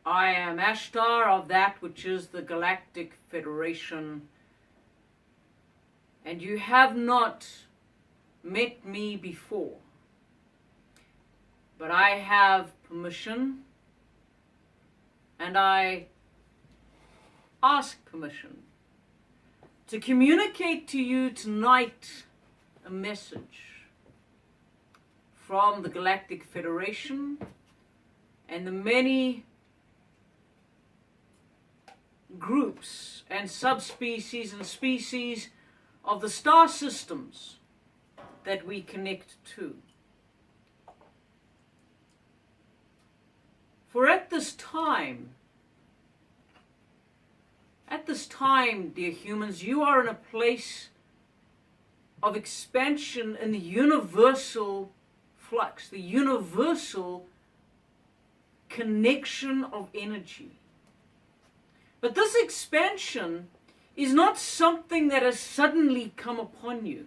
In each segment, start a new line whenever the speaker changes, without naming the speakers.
I am Ashtar of that which is the Galactic Federation, and you have not met me before, but I have permission, and I ask permission to communicate to you tonight a message from the Galactic Federation and the many groups and subspecies and species of the star systems that we connect to. For at this time, dear humans, you are in a place of expansion in the universal flux, the universal connection of energy. But this expansion is not something that has suddenly come upon you.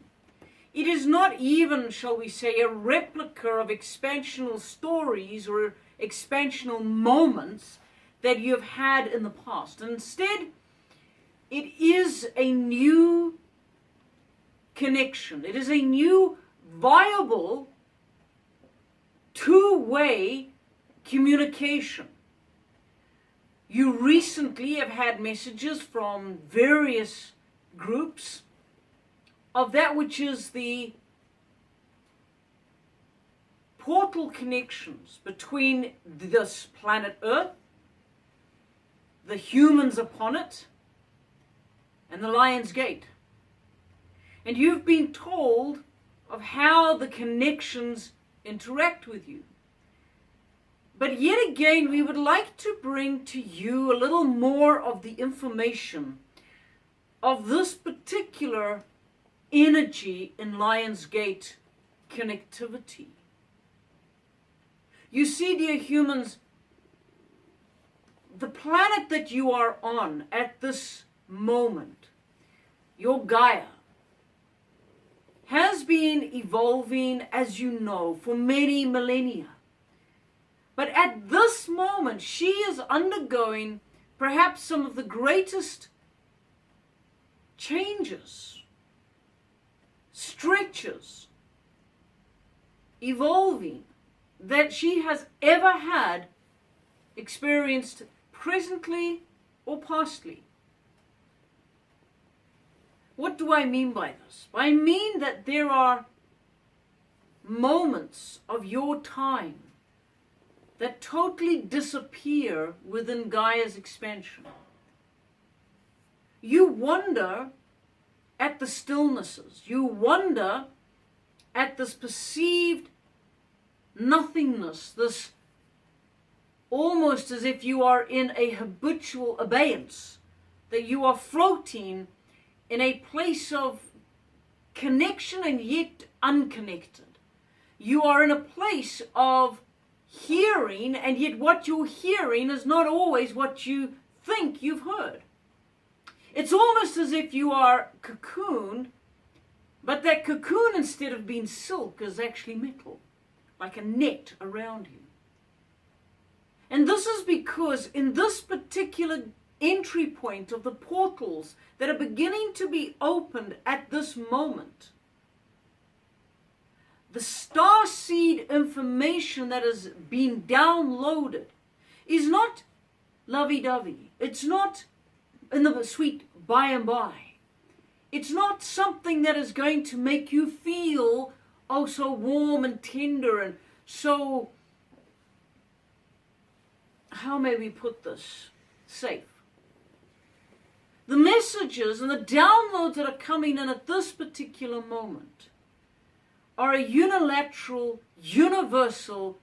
It is not even, shall we say, a replica of expansional stories or expansional moments that you have had in the past. Instead, it is a new connection. It is a new, viable, two-way communication. You recently have had messages from various groups of that which is the portal connections between this planet Earth, the humans upon it, and the Lionsgate. And you've been told of how the connections interact with you. But yet again, we would like to bring to you a little more of the information of this particular energy in Lionsgate connectivity. You see, dear humans, the planet that you are on at this moment, your Gaia, has been evolving, as you know, for many millennia. But at this moment, she is undergoing perhaps some of the greatest changes, stretches, evolving that she has ever had experienced presently or pastly. What do I mean by this? I mean that there are moments of your time that totally disappear within Gaia's expansion. You wonder at the stillnesses. You wonder at this perceived nothingness, this almost as if you are in a habitual abeyance, that you are floating in a place of connection and yet unconnected. You are in a place of hearing, and yet what you're hearing is not always what you think you've heard. It's almost as if you are cocooned, but that cocoon, instead of being silk, is actually metal, like a net around you. And this is because in this particular entry point of the portals that are beginning to be opened at this moment, the starseed information that is being downloaded is not lovey-dovey. It's not in the sweet by and by. It's not something that is going to make you feel oh so warm and tender and so, how may we put this, safe. The messages and the downloads that are coming in at this particular moment are a unilateral, universal,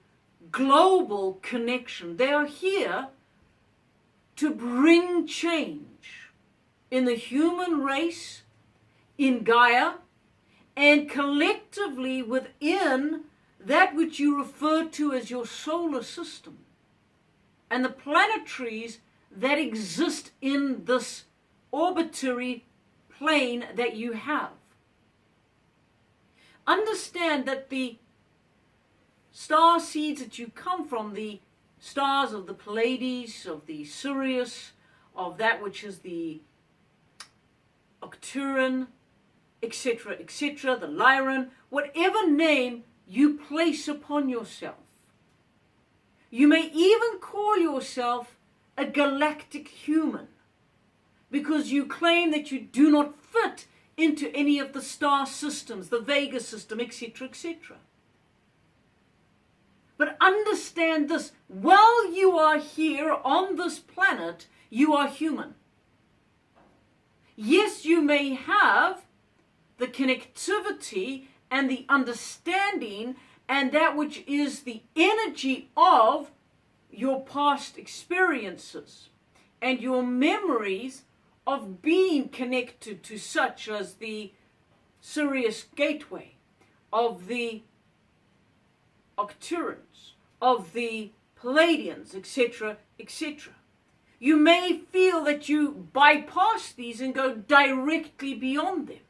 global connection. They are here to bring change in the human race, in Gaia, and collectively within that which you refer to as your solar system and the planetaries that exist in this orbitary plane that you have. Understand that the star seeds that you come from, the stars of the Pleiades, of the Sirius, of that which is the Arcturan, etc., etc., the Lyran, whatever name you place upon yourself. You may even call yourself a galactic human, because you claim that you do not fit into any of the star systems, the Vega system, etc., etc. But understand this, while you are here on this planet, you are human. Yes, you may have the connectivity and the understanding and that which is the energy of your past experiences and your memories of being connected to such as the Sirius Gateway, of the Arcturans, of the Palladians, etc., etc. You may feel that you bypass these and go directly beyond them.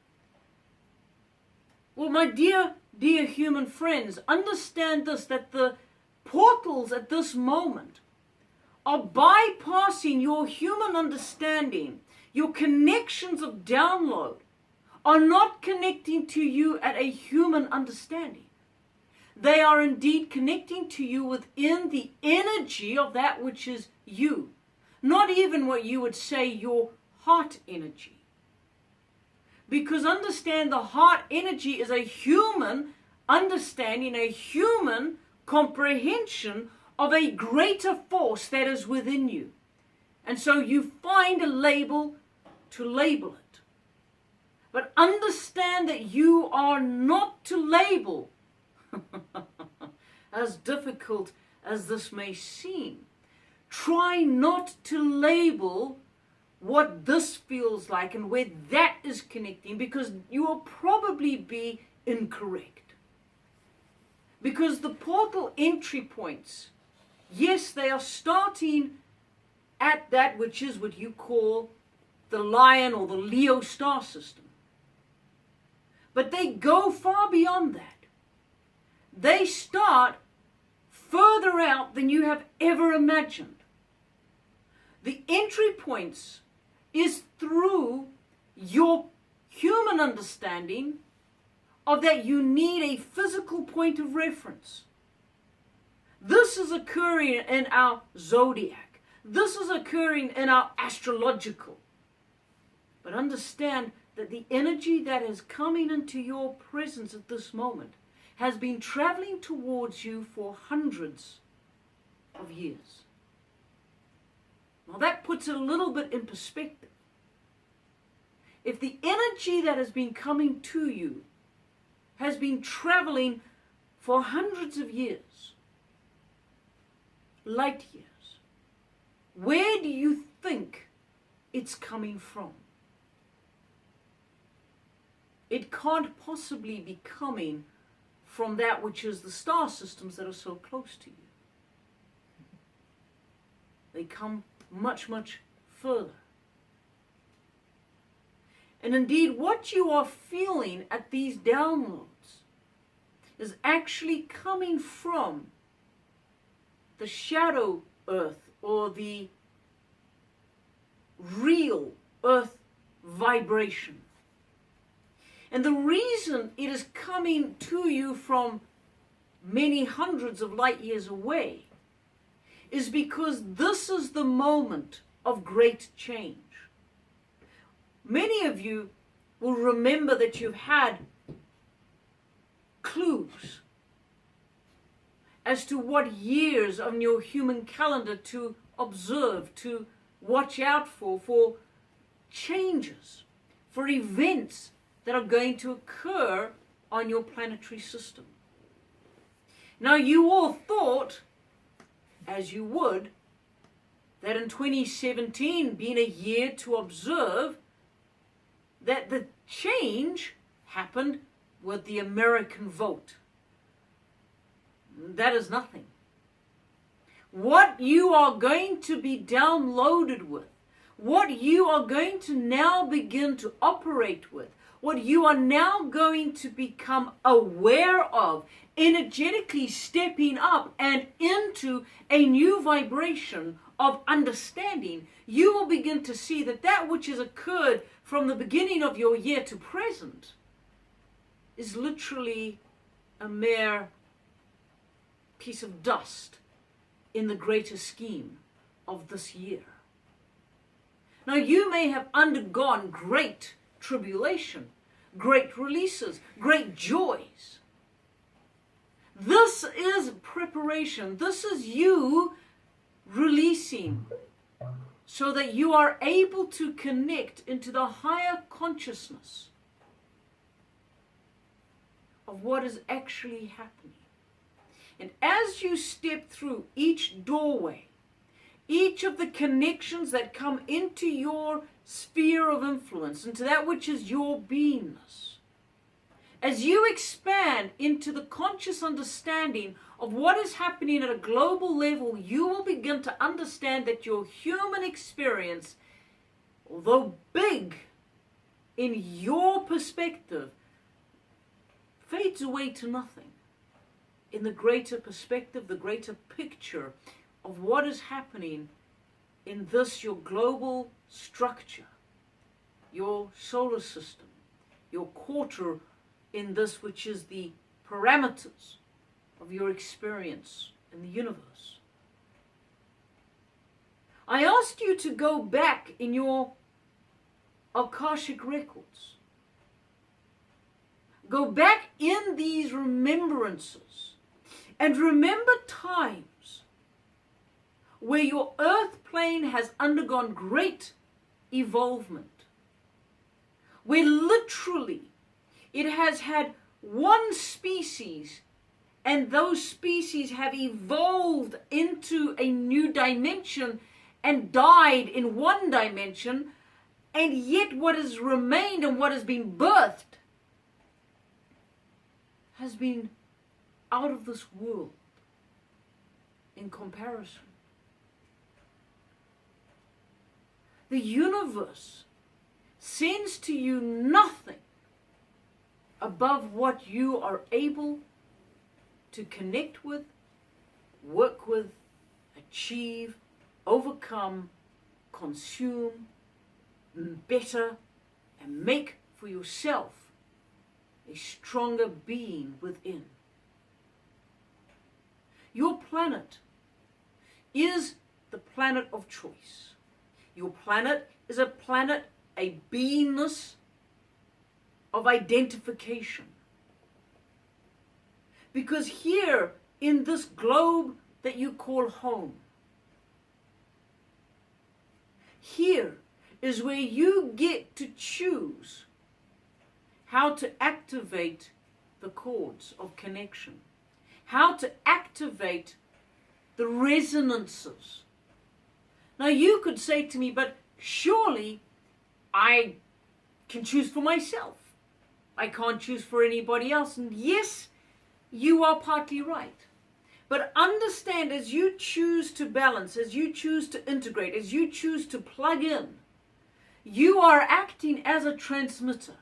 Well, my dear human friends, understand this, that the portals at this moment are bypassing your human understanding. Your connections of download are not connecting to you at a human understanding. They are indeed connecting to you within the energy of that which is you. Not even what you would say your heart energy. Because understand, the heart energy is a human understanding, a human comprehension of a greater force that is within you. And so you find a label to label it. But understand that you are not to label, as difficult as this may seem. Try not to label what this feels like and where that is connecting, because you will probably be incorrect. Because the portal entry points, yes, they are starting at that which is what you call the Lion or the Leo star system. But they go far beyond that. They start further out than you have ever imagined. The entry points is through your human understanding of that you need a physical point of reference. This is occurring in our zodiac. This is occurring in our astrological. But understand that the energy that is coming into your presence at this moment has been traveling towards you for hundreds of years. Now that puts it a little bit in perspective. If the energy that has been coming to you has been traveling for hundreds of years, light years, where do you think it's coming from? It can't possibly be coming from that which is the star systems that are so close to you. They come much, much further. And indeed, what you are feeling at these downloads is actually coming from the shadow earth or the real earth vibration. And the reason it is coming to you from many hundreds of light years away is because this is the moment of great change. Many of you will remember that you've had clues as to what years on your human calendar to observe, to watch out for changes, for events that are going to occur on your planetary system. Now, you all thought, as you would, that in 2017 being a year to observe, that the change happened with the American vote. That is nothing. What you are going to be downloaded with, what you are going to now begin to operate with, what you are now going to become aware of energetically stepping up and into a new vibration of understanding, you will begin to see that that which has occurred from the beginning of your year to present is literally a mere piece of dust in the greater scheme of this year. Now, you may have undergone great tribulation, great releases, great joys. This is preparation. This is you releasing so that you are able to connect into the higher consciousness of what is actually happening. And as you step through each doorway, each of the connections that come into your sphere of influence, into that which is your beingness, as you expand into the conscious understanding of what is happening at a global level, you will begin to understand that your human experience, although big in your perspective, fades away to nothing in the greater perspective, the greater picture of what is happening in this, your global structure, your solar system, your quarter in this which is the parameters of your experience in the universe. I asked you to go back in your Akashic records. Go back in these remembrances and remember times where your earth plane has undergone great evolvement, where literally it has had one species and those species have evolved into a new dimension and died in one dimension, and yet what has remained and what has been birthed has been out of this world in comparison. The universe sends to you nothing above what you are able to connect with, work with, achieve, overcome, consume, better, and make for yourself a stronger being within. Your planet is the planet of choice. Your planet is a planet, a beingness of identification. Because here in this globe that you call home, here is where you get to choose how to activate the chords of connection, how to activate the resonances. Now you could say to me, but surely I can choose for myself. I can't choose for anybody else. And yes, you are partly right. But understand, as you choose to balance, as you choose to integrate, as you choose to plug in, you are acting as a transmitter.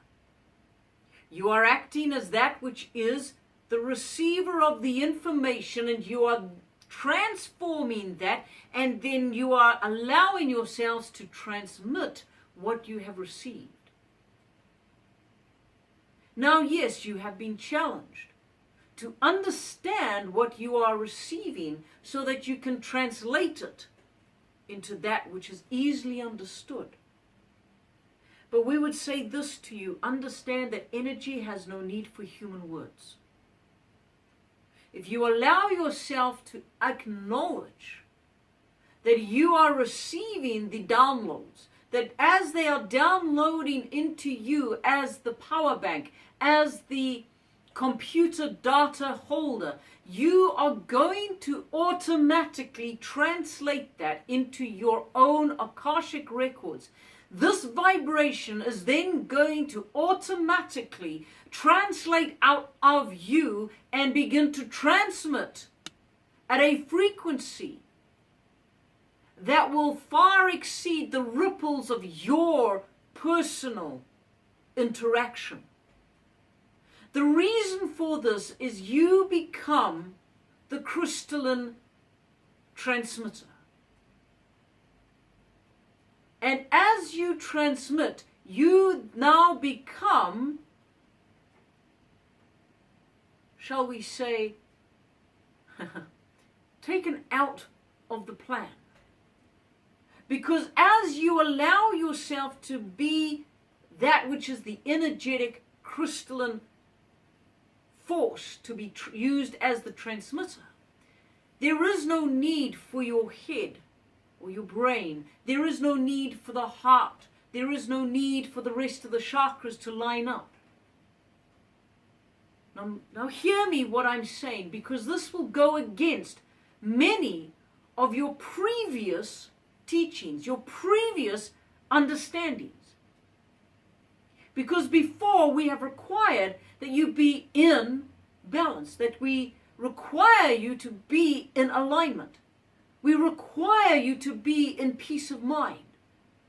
You are acting as that which is the receiver of the information, and you are transforming that, and then you are allowing yourselves to transmit what you have received. Now, yes, you have been challenged to understand what you are receiving so that you can translate it into that which is easily understood. But we would say this to you: understand that energy has no need for human words. If you allow yourself to acknowledge that you are receiving the downloads, that as they are downloading into you as the power bank, as the computer data holder, you are going to automatically translate that into your own Akashic records. This vibration is then going to automatically translate out of you and begin to transmit at a frequency that will far exceed the ripples of your personal interaction. The reason for this is you become the crystalline transmitter. And as you transmit, you now become, shall we say, taken out of the plan. Because as you allow yourself to be that which is the energetic crystalline force to be used as the transmitter, there is no need for your head or your brain. There is no need for the heart. There is no need for the rest of the chakras to line up. Now hear me what I'm saying, because this will go against many of your previous teachings, your previous understandings. Because before we have required that you be in balance, that we require you to be in alignment. We require you to be in peace of mind,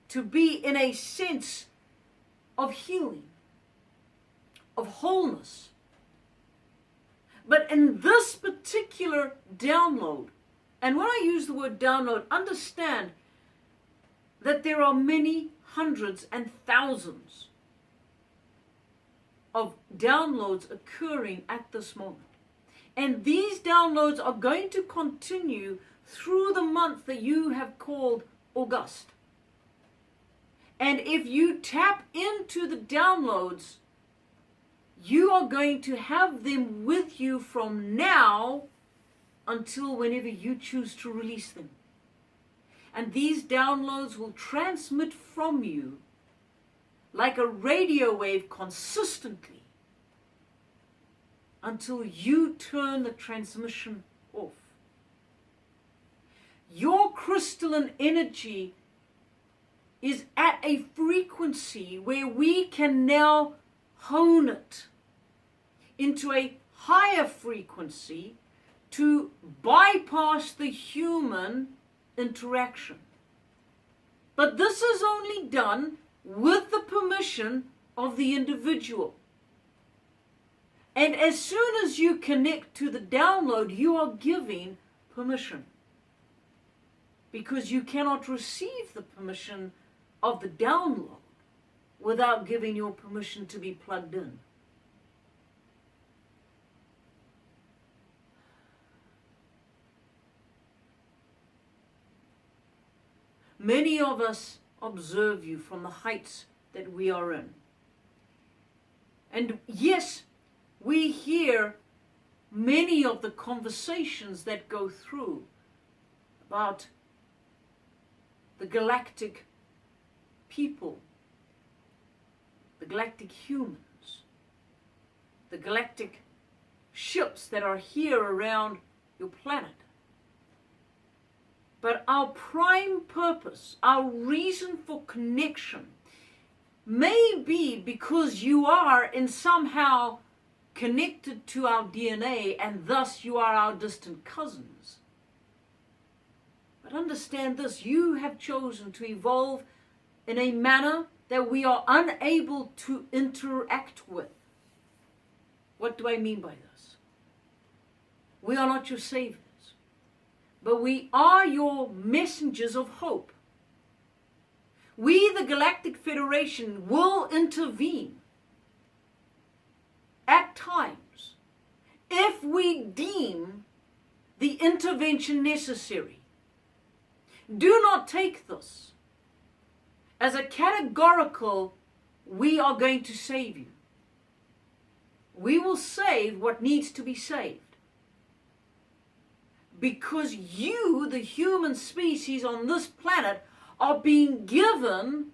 to be in a sense of healing, of wholeness. But in this particular download, and when I use the word download, understand that there are many hundreds and thousands of downloads occurring at this moment. And these downloads are going to continue through the month that you have called August. And if you tap into the downloads, you are going to have them with you from now until whenever you choose to release them. And these downloads will transmit from you like a radio wave consistently until you turn the transmission off. Your crystalline energy is at a frequency where we can now hone it into a higher frequency to bypass the human interaction. But this is only done with the permission of the individual. And as soon as you connect to the download, you are giving permission. Because you cannot receive the permission of the download without giving your permission to be plugged in. Many of us observe you from the heights that we are in. And yes, we hear many of the conversations that go through about the galactic people, the galactic humans, the galactic ships that are here around your planet. But our prime purpose, our reason for connection, may be because you are in somehow connected to our DNA and thus you are our distant cousins. But understand this, you have chosen to evolve in a manner that we are unable to interact with. What do I mean by this? We are not your saviors, but we are your messengers of hope. We, the Galactic Federation, will intervene at times if we deem the intervention necessary. Do not take this as a categorical, we are going to save you. We will save what needs to be saved. Because you, the human species on this planet, are being given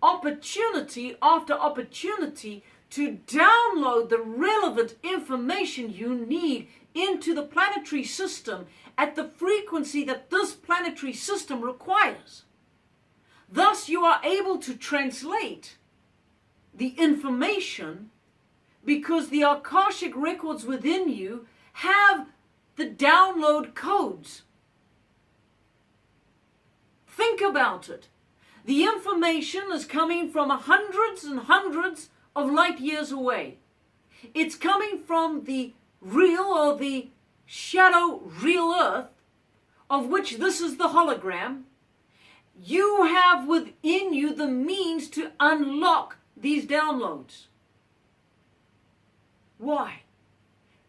opportunity after opportunity to download the relevant information you need into the planetary system at the frequency that this planetary system requires. Thus, you are able to translate the information because the Akashic records within you have the download codes. Think about it. The information is coming from hundreds and hundreds of light years away. It's coming from the real or the shadow real earth, of which this is the hologram. You have within you the means to unlock these downloads. Why?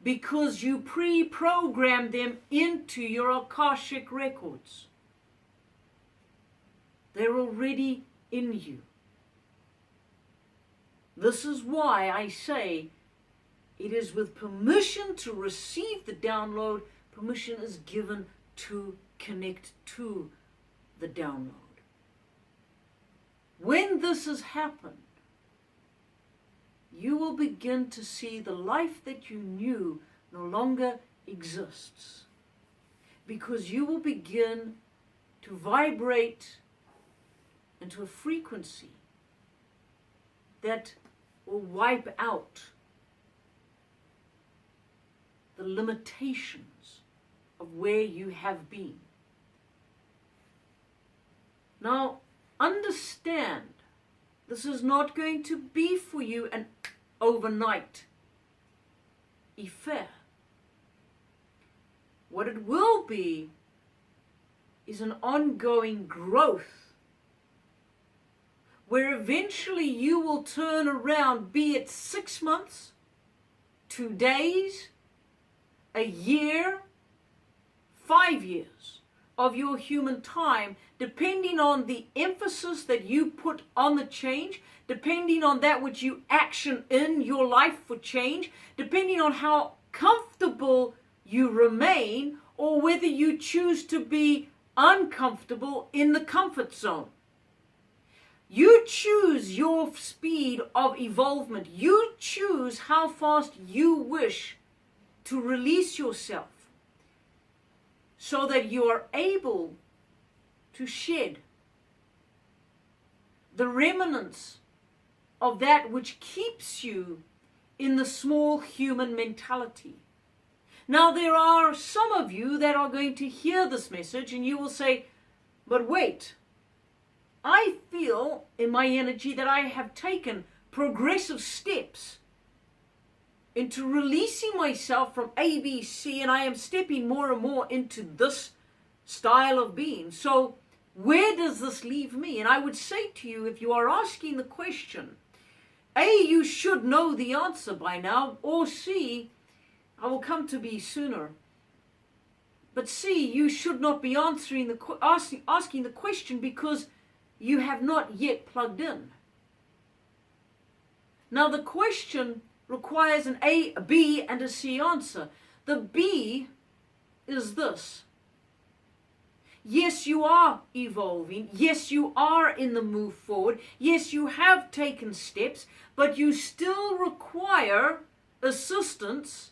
Because you pre-programmed them into your Akashic records. They're already in you. This is why I say it is with permission to receive the download, permission is given to connect to the download. When this has happened, you will begin to see the life that you knew no longer exists, because you will begin to vibrate into a frequency that will wipe out the limitations of where you have been. Now, understand, this is not going to be for you an overnight affair. What it will be is an ongoing growth, where eventually you will turn around, be it 6 months, 2 days, a year, 5 years of your human time, depending on the emphasis that you put on the change, depending on that which you action in your life for change, depending on how comfortable you remain, or whether you choose to be uncomfortable in the comfort zone. You choose your speed of evolvement. You choose how fast you wish to release yourself, so that you are able to shed the remnants of that which keeps you in the small human mentality. Now, there are some of you that are going to hear this message and you will say, but wait, I feel in my energy that I have taken progressive steps into releasing myself from ABC, and I am stepping more and more into this style of being. So where does this leave me? And I would say to you, if you are asking the question, A, you should know the answer by now, or C, I will come to B sooner. But C, you should not be asking the question because you have not yet plugged in. Now the question requires an A, a B, and a C answer. The B is this. Yes, you are evolving. Yes, you are in the move forward. Yes, you have taken steps, but you still require assistance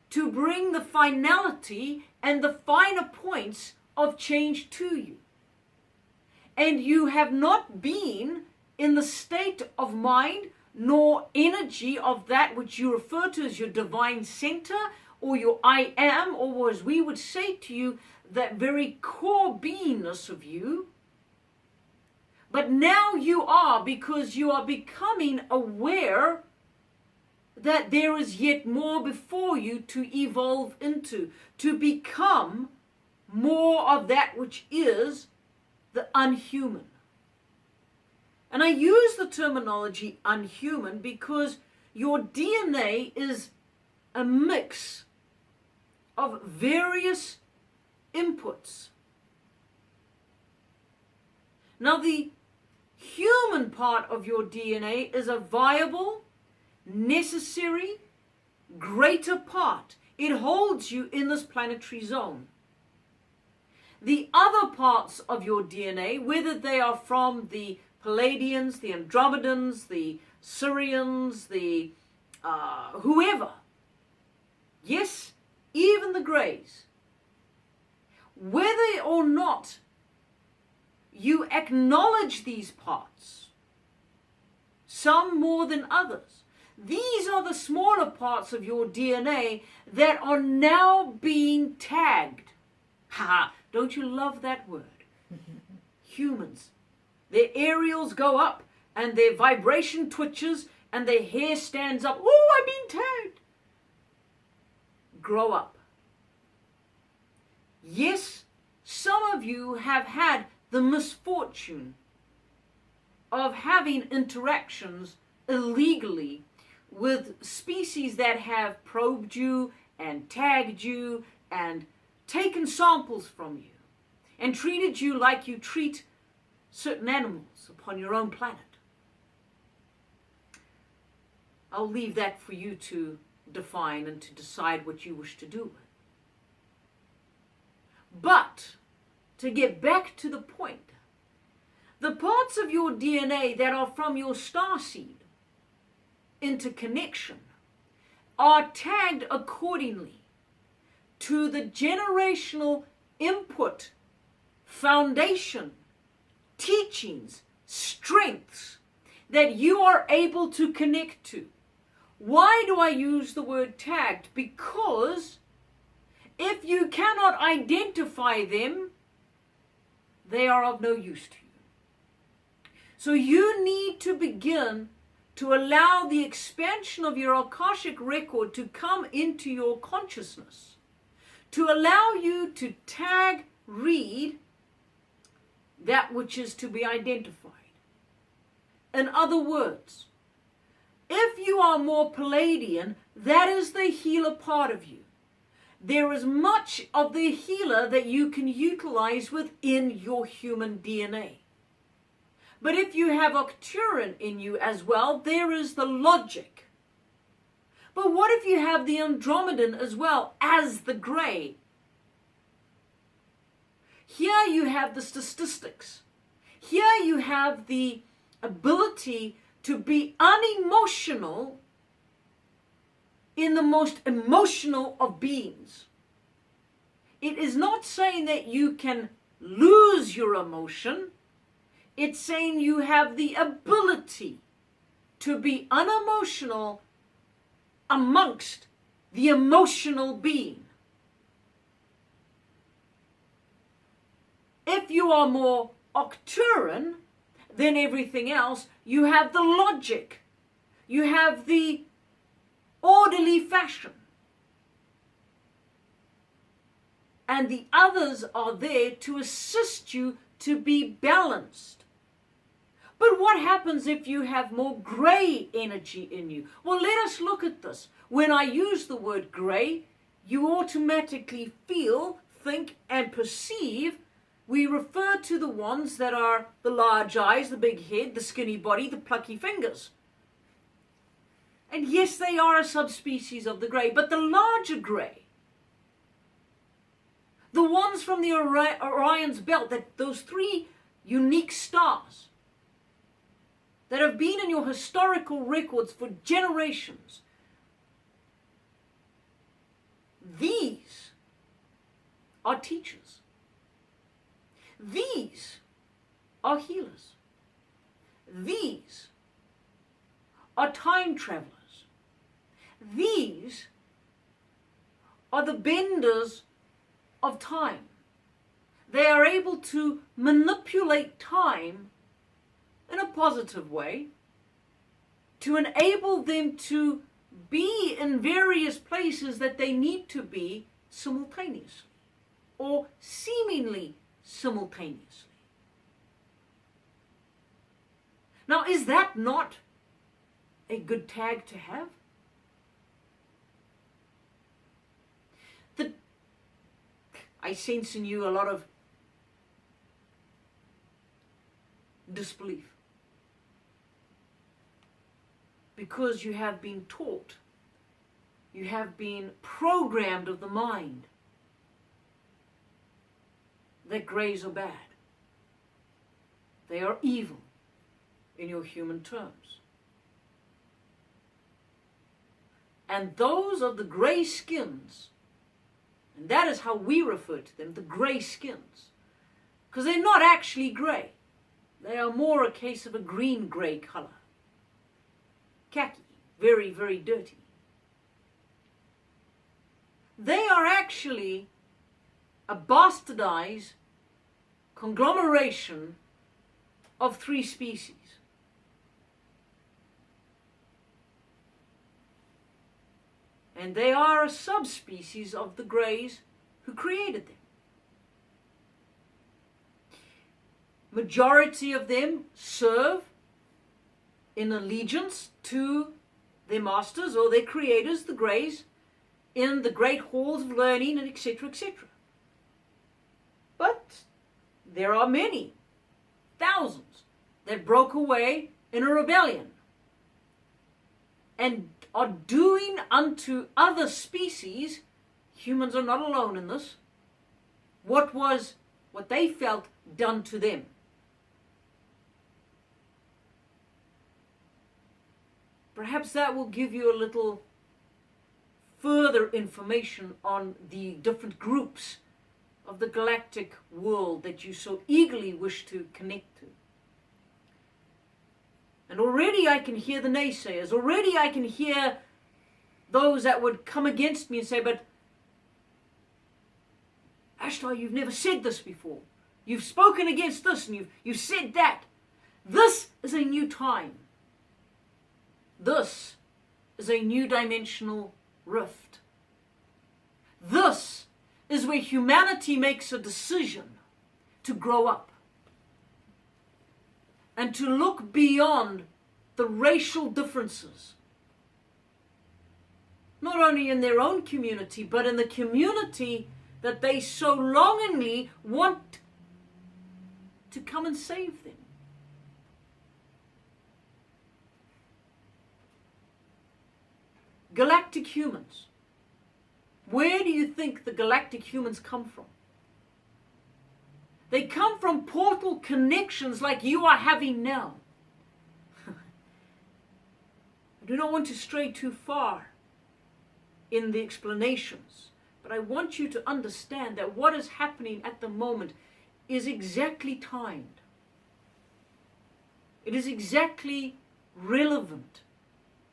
to bring the finality and the finer points of change to you. And you have not been in the state of mind nor energy of that which you refer to as your divine center, or your I am, or as we would say to you, that very core beingness of you. But now you are, because you are becoming aware that there is yet more before you to evolve into, to become more of that which is the unhuman. And I use the terminology unhuman because your DNA is a mix of various inputs. Now, the human part of your DNA is a viable, necessary, greater part. It holds you in this planetary zone. The other parts of your DNA, whether they are from the Palladians, the Andromedans, the Syrians, the whoever, yes, even the Greys, whether or not you acknowledge these parts, some more than others, these are the smaller parts of your DNA that are now being tagged. Ha! Don't you love that word? Humans. Their aerials go up and their vibration twitches and their hair stands up. Oh, I've been tagged. Grow up. Yes, some of you have had the misfortune of having interactions illegally with species that have probed you and tagged you and taken samples from you and treated you like you treat certain animals upon your own planet. I'll leave that for you to define and to decide what you wish to do with. But, to get back to the point, the parts of your DNA that are from your starseed interconnection are tagged accordingly to the generational input, foundation, teachings, strengths that you are able to connect to. Why do I use the word tagged? Because if you cannot identify them, they are of no use to you. So you need to begin to allow the expansion of your Akashic record to come into your consciousness, to allow you to tag, read that which is to be identified. In other words, if you are more Palladian, that is the healer part of you. There is much of the healer that you can utilize within your human DNA. But if you have Arcturan in you as well, there is the logic. But what if you have the Andromedan as well as the gray? Here you have the statistics. Here you have the ability to be unemotional in the most emotional of beings. It is not saying that you can lose your emotion. It's saying you have the ability to be unemotional amongst the emotional being. If you are more Arcturan than everything else, you have the logic. You have the orderly fashion. And the others are there to assist you to be balanced. But what happens if you have more gray energy in you? Well, let us look at this. When I use the word gray, you automatically feel, think, and perceive. We refer to the ones that are the large eyes, the big head, the skinny body, the plucky fingers. And yes, they are a subspecies of the grey, but the larger grey, the ones from the Orion's belt, those 3 unique stars that have been in your historical records for generations, these are teachers. These are healers. These are time travelers. These are the benders of time. They are able to manipulate time in a positive way to enable them to be in various places that they need to be simultaneously or seemingly simultaneously. Now, is that not a good tag to have? I sense in you a lot of disbelief because you have been taught, you have been programmed of the mind that greys are bad. They are evil in your human terms. And those of the gray skins, and that is how we refer to them, the gray skins, because they're not actually gray. They are more a case of a green-gray color. Khaki, very, very dirty. They are actually a bastardized conglomeration of 3 species. And they are a subspecies of the greys who created them. Majority of them serve in allegiance to their masters or their creators, the greys, in the great halls of learning, and etc., etc. But there are many, thousands, that broke away in a rebellion and are doing unto other species, humans are not alone in this, what they felt done to them. Perhaps that will give you a little further information on the different groups of the galactic world that you so eagerly wish to connect to. And already I can hear the naysayers. Already I can hear those that would come against me and say, but Ashtar, you've never said this before. You've spoken against this and you've said that. This is a new time. This is a new dimensional rift. This is where humanity makes a decision to grow up and to look beyond the racial differences, not only in their own community, but in the community that they so longingly want to come and save them. Galactic humans. Where do you think the galactic humans come from? They come from portal connections like you are having now. I do not want to stray too far in the explanations, but I want you to understand that what is happening at the moment is exactly timed. It is exactly relevant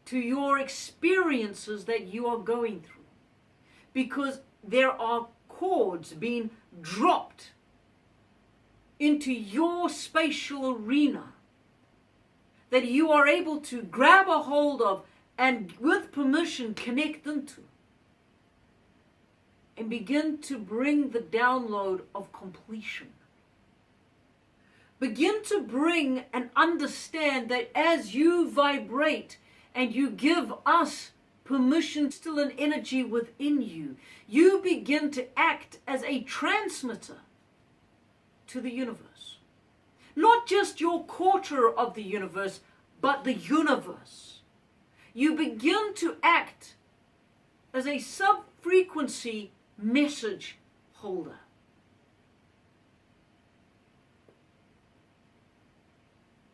to your experiences that you are going through. Because there are chords being dropped into your spatial arena that you are able to grab a hold of and with permission connect into and begin to bring the download of completion. Begin to bring and understand that as you vibrate and you give us permission, still an energy within you, you begin to act as a transmitter to the universe. Not just your quarter of the universe, but the universe. You begin to act as a sub-frequency message holder.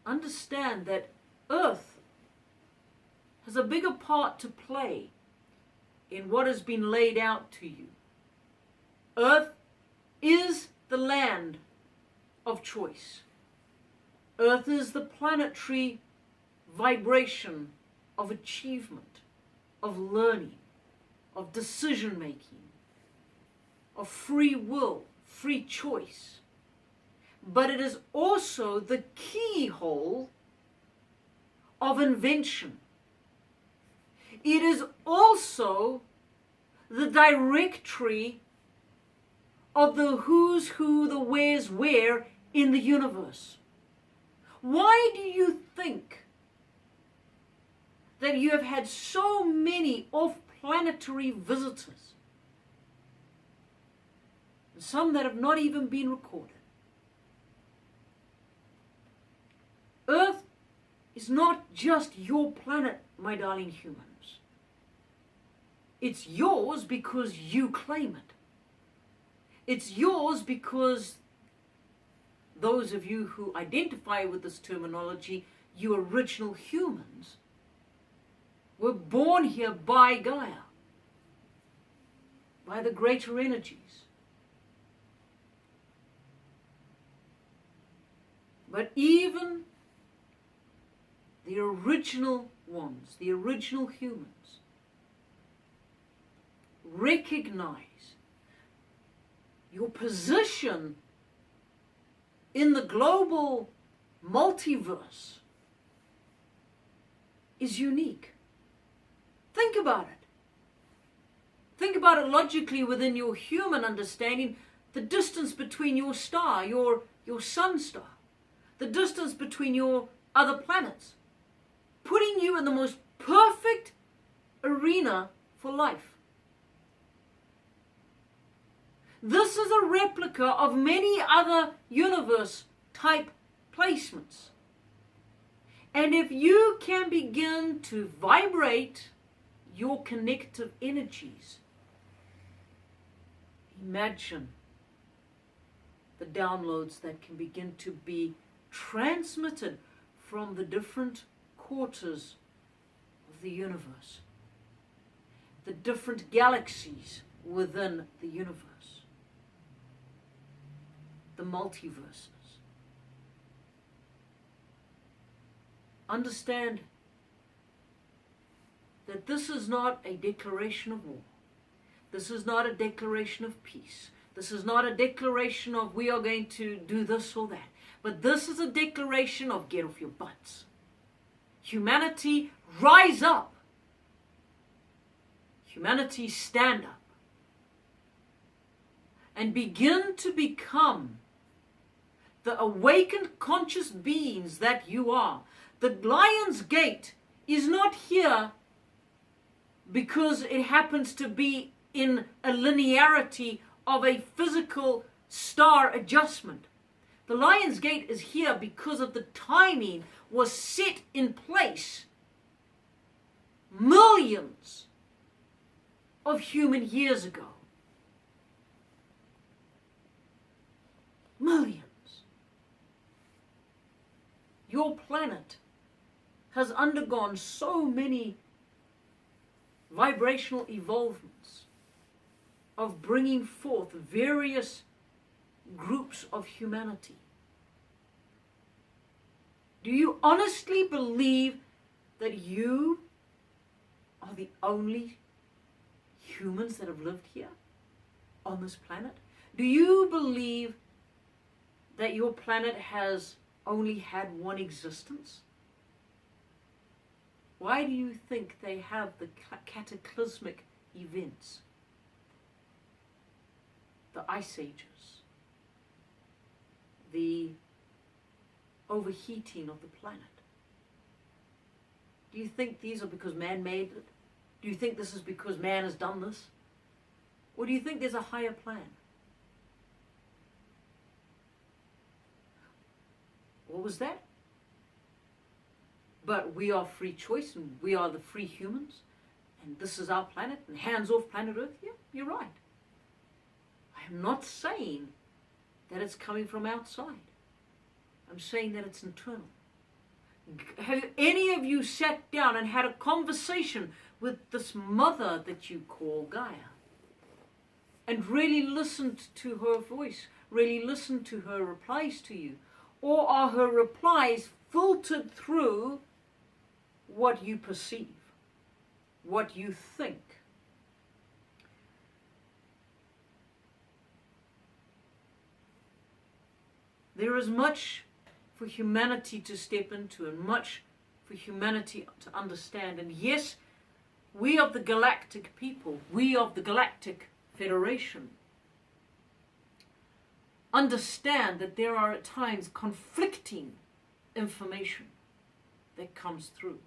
Understand that Earth has a bigger part to play in what has been laid out to you. Earth is the land of choice. Earth is the planetary vibration of achievement, of learning, of decision making, of free will, free choice. But it is also the keyhole of invention. It is also the directory of the who's who, the where's where in the universe. Why do you think that you have had so many off-planetary visitors? Some that have not even been recorded. Earth is not just your planet, my darling humans. It's yours because you claim it. It's yours because those of you who identify with this terminology, you original humans, were born here by Gaia, by the greater energies. But even the original ones, the original humans, recognize your position in the global multiverse is unique. Think about it. Think about it logically within your human understanding, the distance between your star, your sun star, the distance between your other planets, putting you in the most perfect arena for life. This is a replica of many other universe type placements. And if you can begin to vibrate your connective energies, imagine the downloads that can begin to be transmitted from the different quarters of the universe, the different galaxies within the universe, the multiverses. Understand that this is not a declaration of war. This is not a declaration of peace. This is not a declaration of we are going to do this or that. But this is a declaration of get off your butts. Humanity, rise up. Humanity, stand up. And begin to become the awakened conscious beings that you are. The Lionsgate is not here because it happens to be in a linearity of a physical star adjustment. The Lionsgate is here because of the timing was set in place millions of human years ago. Millions. Your planet has undergone so many vibrational evolvements of bringing forth various groups of humanity. Do you honestly believe that you are the only humans that have lived here on this planet? Do you believe that your planet has only had one existence? Why do you think they have the cataclysmic events? The ice ages, the overheating of the planet. Do you think these are because man made it? Do you think this is because man has done this? Or do you think there's a higher plan? What was that? But we are free choice and we are the free humans and this is our planet and hands off planet Earth. Yeah, you're right. I am not saying that it's coming from outside. I'm saying that it's internal. Have any of you sat down and had a conversation with this mother that you call Gaia and really listened to her voice, really listened to her replies to you? Or are her replies filtered through what you perceive, what you think? There is much for humanity to step into and much for humanity to understand. And yes, we of the galactic people, we of the Galactic Federation, understand that there are at times conflicting information that comes through.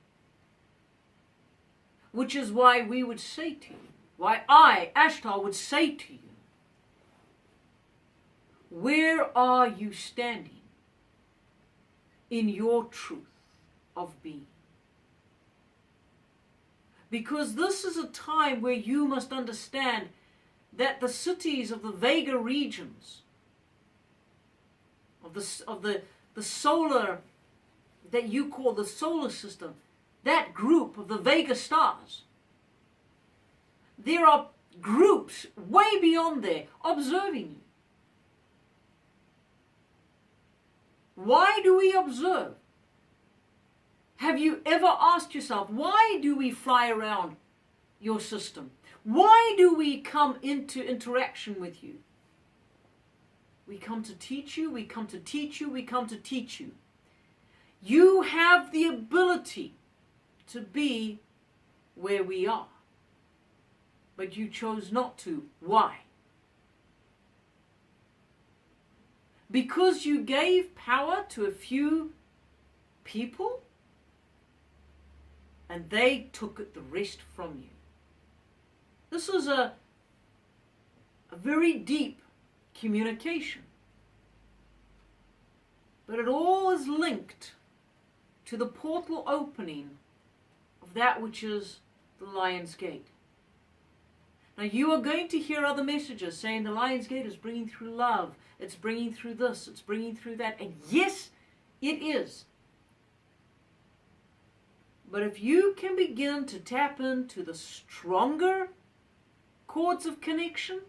Which is why we would say to you, why I, Ashtar, would say to you, where are you standing in your truth of being? Because this is a time where you must understand that the cities of the Vega regions, of the solar, that you call the solar system, that group of the Vega stars, there are groups way beyond there observing you. Why do we observe? Have you ever asked yourself, why do we fly around your system? Why do we come into interaction with you? We come to teach you, we come to teach you, we come to teach you. You have the ability to be where we are. but you chose not to. Why? Because you gave power to a few people and they took the rest from you. This is a very deep communication. But it all is linked to the portal opening of that which is the Lionsgate. Now you are going to hear other messages saying the Lionsgate is bringing through love, it's bringing through this, it's bringing through that. And yes, it is. But if you can begin to tap into the stronger cords of connection,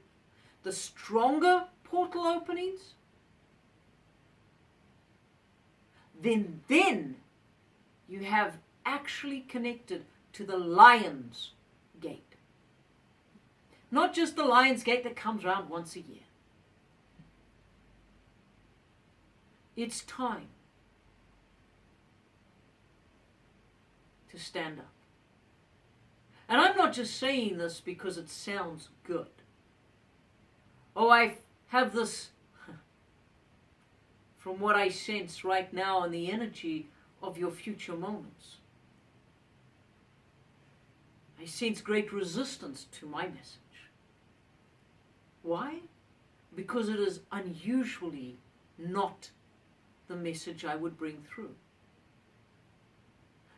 the stronger portal openings, then you have actually connected to the Lion's Gate. Not just the Lion's Gate that comes around once a year. It's time to stand up. And I'm not just saying this because it sounds good. Oh, I have this, from what I sense right now in the energy of your future moments. I sense great resistance to my message. Why? Because it is unusually not the message I would bring through.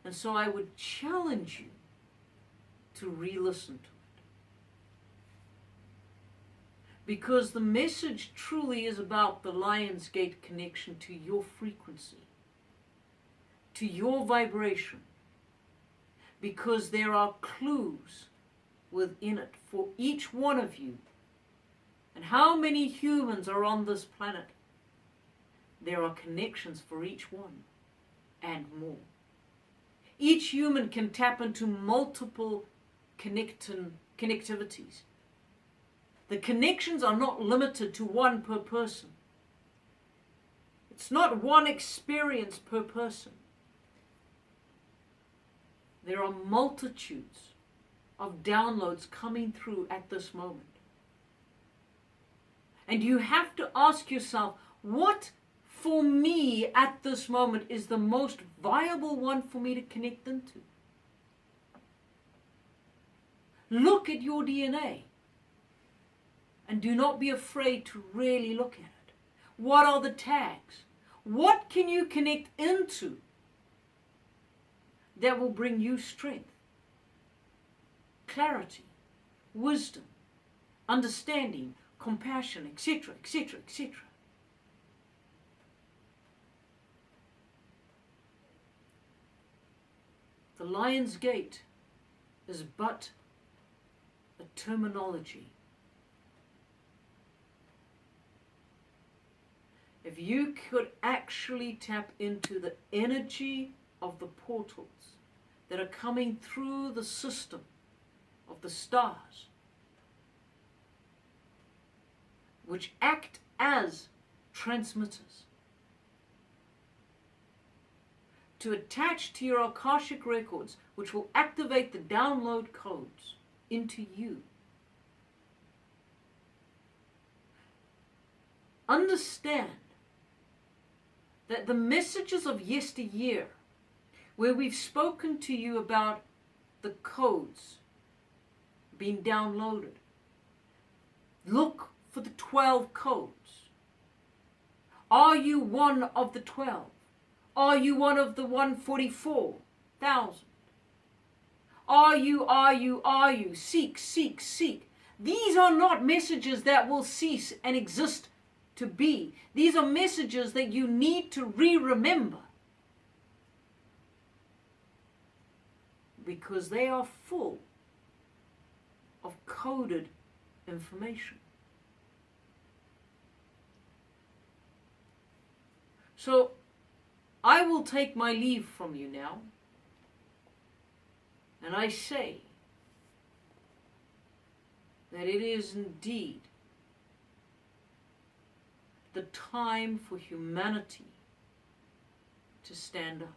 And so I would challenge you to re-listen to it. Because the message truly is about the Lionsgate connection to your frequency, to your vibration. Because there are clues within it for each one of you. And how many humans are on this planet? There are connections for each one and more. Each human can tap into multiple connectivities. The connections are not limited to one per person. It's not one experience per person. There are multitudes of downloads coming through at this moment. And you have to ask yourself, what for me at this moment is the most viable one for me to connect into? Look at your DNA. And do not be afraid to really look at it. What are the tags? What can you connect into that will bring you strength, clarity, wisdom, understanding, compassion, etc., etc., etc.? The Lion's Gate is but a terminology. If you could actually tap into the energy of the portals that are coming through the system of the stars, which act as transmitters, to attach to your Akashic records, which will activate the download codes into you. Understand that the messages of yesteryear, where we've spoken to you about the codes being downloaded, look for the 12 codes. Are you one of the 12? Are you one of the 144,000? Are you? Seek, seek, seek. These are not messages that will cease and exist to be. These are messages that you need to remember. Because they are full of coded information. So, I will take my leave from you now, and I say that it is indeed the time for humanity to stand up,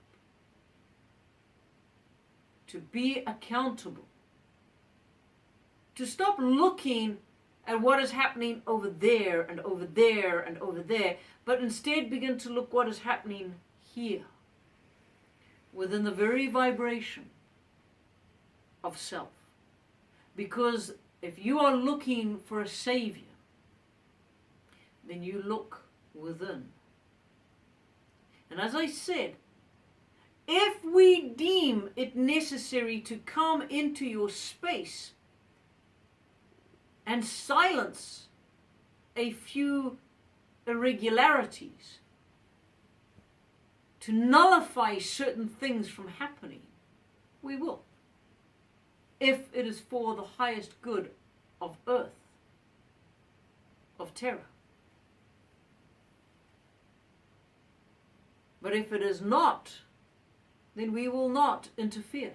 to be accountable to stop looking at what is happening over there and over there and over there, but instead begin to look what is happening here, within the very vibration of self. Because if you are looking for a savior, then you look within. And as I said, if we deem it necessary to come into your space and silence a few irregularities, to nullify certain things from happening, we will, if it is for the highest good of earth, of Terra. But if it is not, then we will not interfere.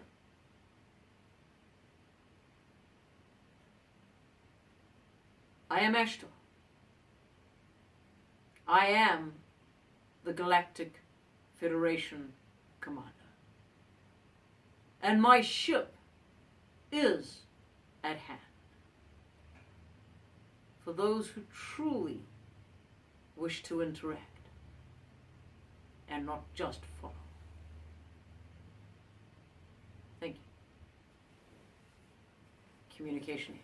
I am Ashtar. I am the Galactic Federation commander. And my ship is at hand. For those who truly wish to interact and not just follow. Thank you. Communication.